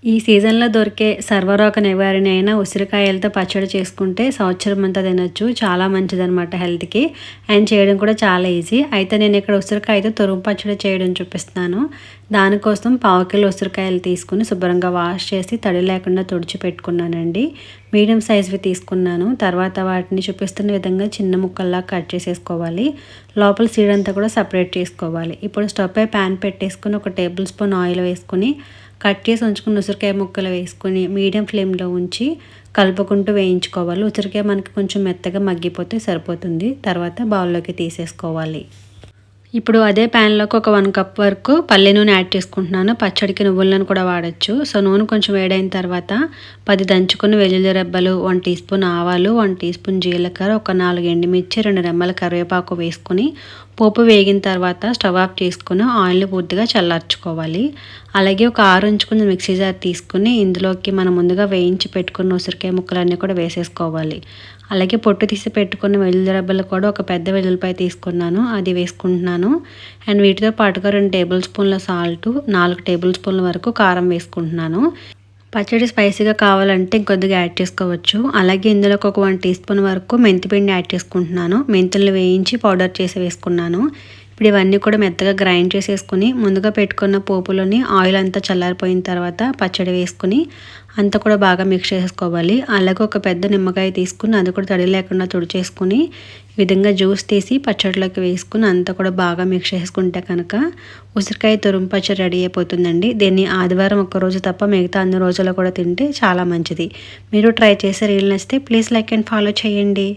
ఈ సీజన్‌లో దొరికే సర్వరోగ నివారణ అయిన ఉసిరికాయలతో పచ్చడి చేసుకుంటే సంవత్సరం అంతా తినొచ్చు. చాలా మంచిదనమాట హెల్త్‌కి. అండ్ చేయడం కూడా చాలా ఈజీ. అయితే నేను ఇక్కడ ఉసిరికాయతో తురుము పచ్చడి చేయడం చూపిస్తున్నాను. దానికోసం పావు కిలో ఉసిరికాయలు తీసుకొని శుభ్రంగా వాష్ చేసి తడి లేకుండా తుడిచి పెట్టుకున్నానండి. మీడియం సైజ్‌వి తీసుకున్నాను. తర్వాత వాటిని చూపిస్తున్న విధంగా చిన్న ముక్కల్లా కట్ చేసేసుకోవాలి. లోపల సీడ్ అంతా కూడా సెపరేట్ చేసుకోవాలి. ఇప్పుడు స్టవ్ పై పాన్ పెట్టేసుకొని ఒక టేబుల్ స్పూన్ ఆయిల్ వేసుకొని కట్ చేసి ఉంచుకున్న ఉసిరికాయ ముక్కలు వేసుకొని మీడియం ఫ్లేమ్లో ఉంచి కలుపుకుంటూ వేయించుకోవాలి. ఉసిరికాయ మనకి కొంచెం మెత్తగా మగ్గిపోతే సరిపోతుంది. తర్వాత బౌల్లోకి తీసేసుకోవాలి. ఇప్పుడు అదే ప్యాన్లోకి ఒక 1 కప్ వరకు పల్లి నూనె యాడ్ చేసుకుంటున్నాను. పచ్చడికి నువ్వుల నూనె కూడా వాడచ్చు. సో నూనె కొంచెం వేడైన తర్వాత 10 దంచుకున్న వెల్లుల్లి రెబ్బలు, 1 టీ స్పూన్ ఆవాలు, 1 టీ స్పూన్ జీలకర్ర, ఒక 4 ఎండుమిర్చి, 2 రెమ్మల కరివేపాకు వేసుకొని పోపు వేగిన తర్వాత స్టవ్ ఆఫ్ చేసుకుని ఆయిల్ని పూర్తిగా చల్లార్చుకోవాలి. అలాగే ఒక 6 ఉంచుకున్న మిక్సీ జార్ తీసుకుని ఇందులోకి మనం ముందుగా వేయించి పెట్టుకున్న ఉసిరికాయ ముక్కలన్నీ కూడా వేసేసుకోవాలి. అలాగే పొట్టు తీసి పెట్టుకున్న వెల్లుల్లి రెబ్బలు కూడా ఒక పెద్ద వెల్లుల్లిపాయ తీసుకున్నాను, అది వేసుకుంటున్నాను. అండ్ వీటితో పాటుగా 2 టేబుల్ స్పూన్ల సాల్టు, 4 టేబుల్ స్పూన్ల వరకు కారం వేసుకుంటున్నాను. పచ్చడి స్పైసీగా కావాలంటే ఇంకొద్దిగా యాడ్ చేసుకోవచ్చు. అలాగే ఇందులోకి ఒక 1 టీ స్పూన్ వరకు మెంతిపిండి యాడ్ చేసుకుంటున్నాను. మెంతులను వేయించి పౌడర్ చేసి వేసుకున్నాను. ఇప్పుడు ఇవన్నీ కూడా మెత్తగా గ్రైండ్ చేసేసుకుని ముందుగా పెట్టుకున్న పోపులోని ఆయిల్ అంతా చల్లారిపోయిన తర్వాత పచ్చడి వేసుకుని అంతా కూడా బాగా మిక్స్ చేసుకోవాలి. అలాగే ఒక పెద్ద నిమ్మకాయ తీసుకుని అది కూడా తడి లేకుండా తుడిచేసుకుని ఈ విధంగా జ్యూస్ తీసి పచ్చడిలోకి వేసుకుని అంతా కూడా బాగా మిక్స్ చేసుకుంటే కనుక ఉసిరికాయ తురుము పచ్చడి రెడీ అయిపోతుందండి. దీన్ని ఆదివారం ఒక్కరోజు తప్ప మిగతా అన్ని రోజుల్లో కూడా తింటే చాలా మంచిది. మీరు ట్రై చేసి రీల్ నచ్చితే ప్లీజ్ లైక్ అండ్ ఫాలో చేయండి.